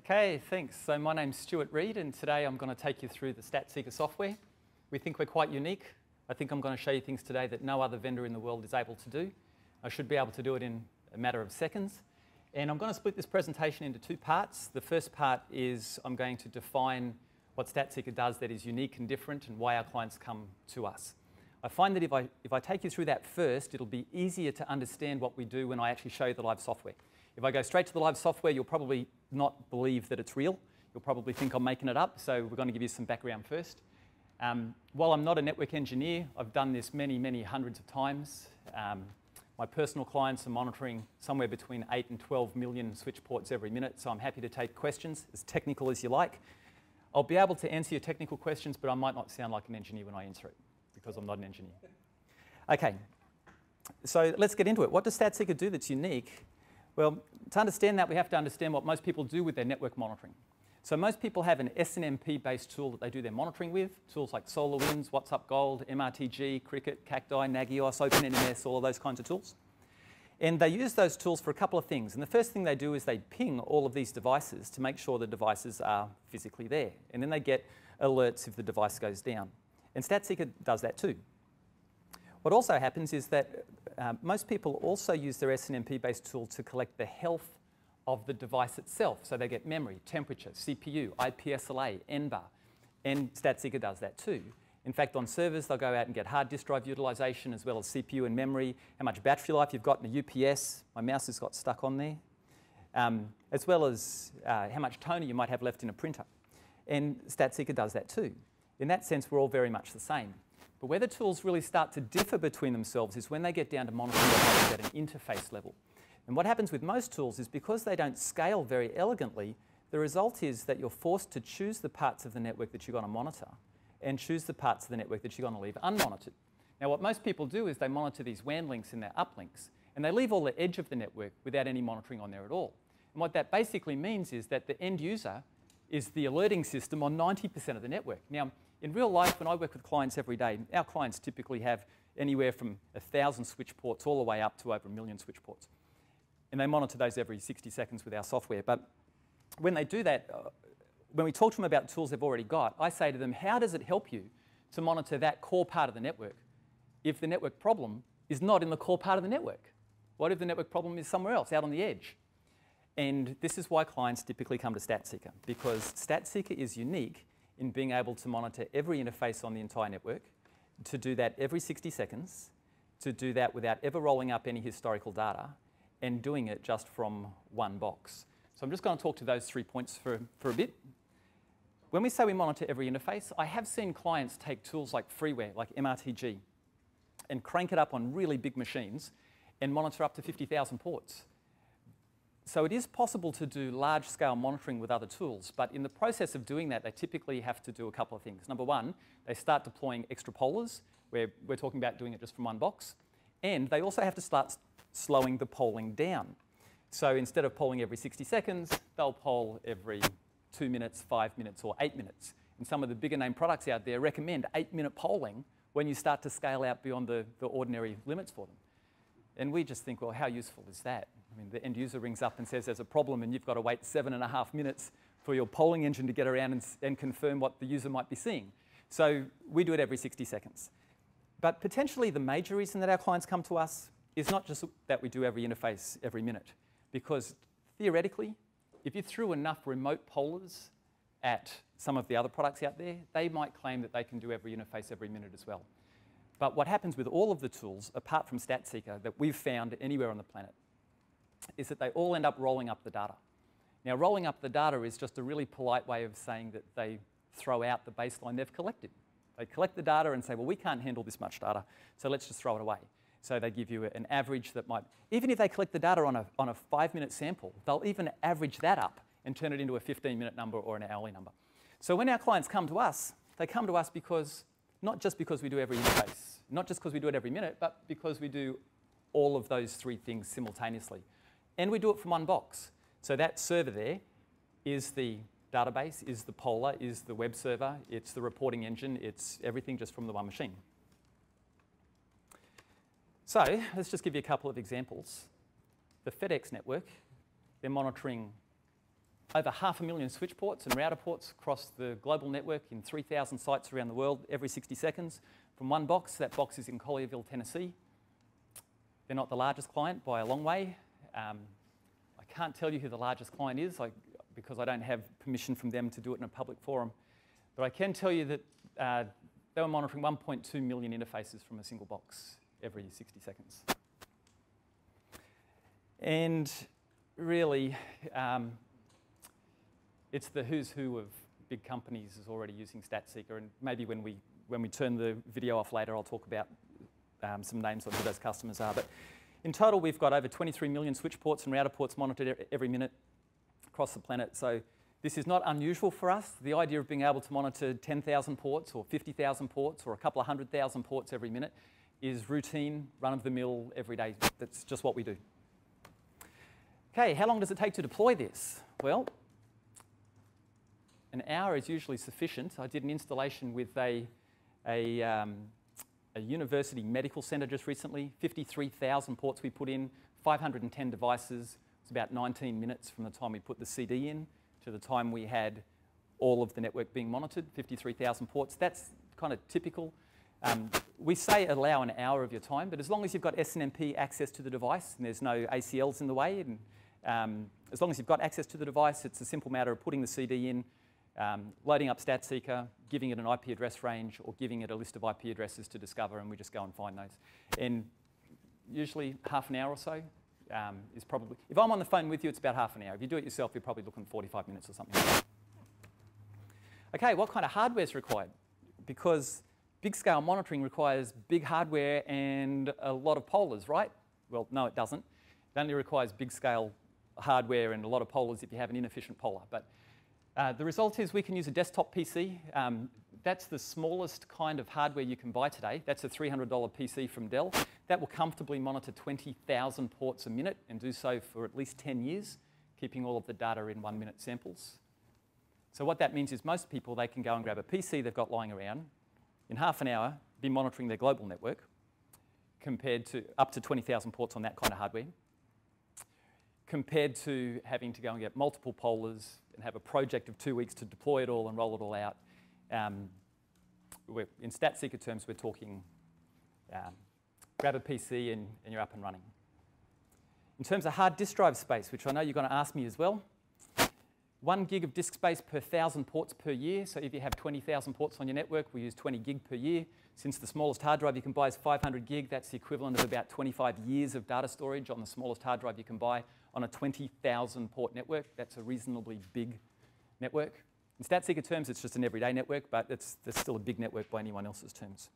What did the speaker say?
Okay, thanks. So my name's Stewart Reed, and today I'm going to take you through the Statseeker software. We think we're quite unique. I think I'm going to show you things today that no other vendor in the world is able to do. I should be able to do it in a matter of seconds. And I'm going to split this presentation into two parts. The first part is I'm going to define what Statseeker does that is unique and different and why our clients come to us. I find that if I take you through that first, it'll be easier to understand what we do when I actually show you the live software. If I go straight to the live software, you'll probably not believe that it's real. You'll probably think I'm making it up, so we're going to give you some background first. While I'm not a network engineer, I've done this many hundreds of times. My personal clients are monitoring somewhere between 8 and 12 million switch ports every minute, so I'm happy to take questions, as technical as you like. I'll be able to answer your technical questions, but I might not sound like an engineer when I answer it, because I'm not an engineer. Okay, so let's get into it. What does Statseeker do that's unique? Well, to understand that, we have to understand what most people do with their network monitoring. So most people have an SNMP-based tool that they do their monitoring with, tools like SolarWinds, WhatsUp Gold, MRTG, Cricket, Cacti, Nagios, OpenNMS, all of those kinds of tools. And they use those tools for a couple of things. And the first thing they do is they ping all of these devices to make sure the devices are physically there. And then they get alerts if the device goes down. And Statseeker does that too. What also happens is that most people also use their SNMP-based tool to collect the health of the device itself. So they get memory, temperature, CPU, IPSLA, NBAR, and Statseeker does that too. In fact, on servers, they'll go out and get hard disk drive utilization as well as CPU and memory, how much battery life you've got in a UPS. My mouse has got stuck on there. As well as how much toner you might have left in a printer. And Statseeker does that too. In that sense, we're all very much the same. But where the tools really start to differ between themselves is when they get down to monitoring at an interface level. And what happens with most tools is because they don't scale very elegantly, the result is that you're forced to choose the parts of the network that you're going to monitor and choose the parts of the network that you're going to leave unmonitored. Now, what most people do is they monitor these WAN links and their uplinks, and they leave all the edge of the network without any monitoring on there at all. And what that basically means is that the end user is the alerting system on 90% of the network. Now, in real life, when I work with clients every day, our clients typically have anywhere from 1,000 switch ports all the way up to over 1 million switch ports. And they monitor those every 60 seconds with our software. But when they do that, when we talk to them about tools they've already got, I say to them, how does it help you to monitor that core part of the network if the network problem is not in the core part of the network? What if the network problem is somewhere else, out on the edge? And this is why clients typically come to Statseeker, because Statseeker is unique in being able to monitor every interface on the entire network, to do that every 60 seconds, to do that without ever rolling up any historical data, and doing it just from one box. So I'm just going to talk to those 3 points for a bit. When we say we monitor every interface, I have seen clients take tools like freeware, like MRTG, and crank it up on really big machines and monitor up to 50,000 ports. So it is possible to do large-scale monitoring with other tools, but in the process of doing that, they typically have to do a couple of things. Number one, they start deploying extra pollers, where we're talking about doing it just from one box, and they also have to start slowing the polling down. So instead of polling every 60 seconds, they'll poll every 2 minutes, 5 minutes, or 8 minutes. And some of the bigger name products out there recommend 8-minute polling when you start to scale out beyond the ordinary limits for them. And we just think, well, how useful is that? I mean, the end user rings up and says there's a problem and you've got to wait 7.5 minutes for your polling engine to get around and confirm what the user might be seeing. So we do it every 60 seconds. But potentially the major reason that our clients come to us is not just that we do every interface every minute, because theoretically, if you threw enough remote pollers at some of the other products out there, they might claim that they can do every interface every minute as well. But what happens with all of the tools, apart from Statseeker, that we've found anywhere on the planet, is that they all end up rolling up the data. Now, rolling up the data is just a really polite way of saying that they throw out the baseline they've collected. They collect the data and say, well, we can't handle this much data, so let's just throw it away. So they give you an average that might, even if they collect the data on a 5-minute sample, they'll even average that up and turn it into a 15-minute number or an hourly number. So when our clients come to us, they come to us because, not just because we do every interface, not just because we do it every minute, but because we do all of those 3 things simultaneously. And we do it from one box. So that server there is the database, is the poller, is the web server, it's the reporting engine, it's everything just from the one machine. So let's just give you a couple of examples. The FedEx network, they're monitoring over 500,000 switch ports and router ports across the global network in 3,000 sites around the world every 60 seconds from one box. That box is in Collierville, Tennessee. They're not the largest client by a long way. I can't tell you who the largest client is because I don't have permission from them to do it in a public forum. But I can tell you that they were monitoring 1.2 million interfaces from a single box every 60 seconds. And really, it's the who's who of big companies is already using Statseeker, and maybe when we turn the video off later, I'll talk about some names on who those customers are. But in total, we've got over 23 million switch ports and router ports monitored every minute across the planet. So this is not unusual for us. The idea of being able to monitor 10,000 ports or 50,000 ports or a couple of 100,000 ports every minute is routine, run-of-the-mill, every day. That's just what we do. Okay, how long does it take to deploy this? Well, an hour is usually sufficient. I did an installation with a university medical centre just recently, 53,000 ports we put in, 510 devices. It's about 19 minutes from the time we put the CD in to the time we had all of the network being monitored, 53,000 ports. That's kind of typical. We say allow an hour of your time, but as long as you've got SNMP access to the device and there's no ACLs in the way, and as long as you've got access to the device, it's a simple matter of putting the CD in, loading up Statseeker, giving it an IP address range, or giving it a list of IP addresses to discover, and we just go and find those. And usually half an hour or so is probably, if I'm on the phone with you, it's about half an hour. If you do it yourself, you're probably looking 45 minutes or something like that. Okay, what kind of hardware is required? Because big scale monitoring requires big hardware and a lot of polars, right? Well, no, it doesn't. It only requires big scale hardware and a lot of polars if you have an inefficient polar. But the result is we can use a desktop PC. That's the smallest kind of hardware you can buy today. That's a $300 PC from Dell. That will comfortably monitor 20,000 ports a minute and do so for at least 10 years, keeping all of the data in 1 minute samples. So what that means is most people, they can go and grab a PC they've got lying around, in half an hour, be monitoring their global network, compared to up to 20,000 ports on that kind of hardware, compared to having to go and get multiple polars and have a project of 2 weeks to deploy it all and roll it all out. In Statseeker terms, we're talking grab a PC and you're up and running. In terms of hard disk drive space, which I know you're going to ask me as well, 1 gig of disk space per 1,000 ports per year. So if you have 20,000 ports on your network, we use 20 gig per year. Since the smallest hard drive you can buy is 500 gig, that's the equivalent of about 25 years of data storage on the smallest hard drive you can buy on a 20,000 port network. That's a reasonably big network. In Statseeker terms, it's just an everyday network, but it's still a big network by anyone else's terms.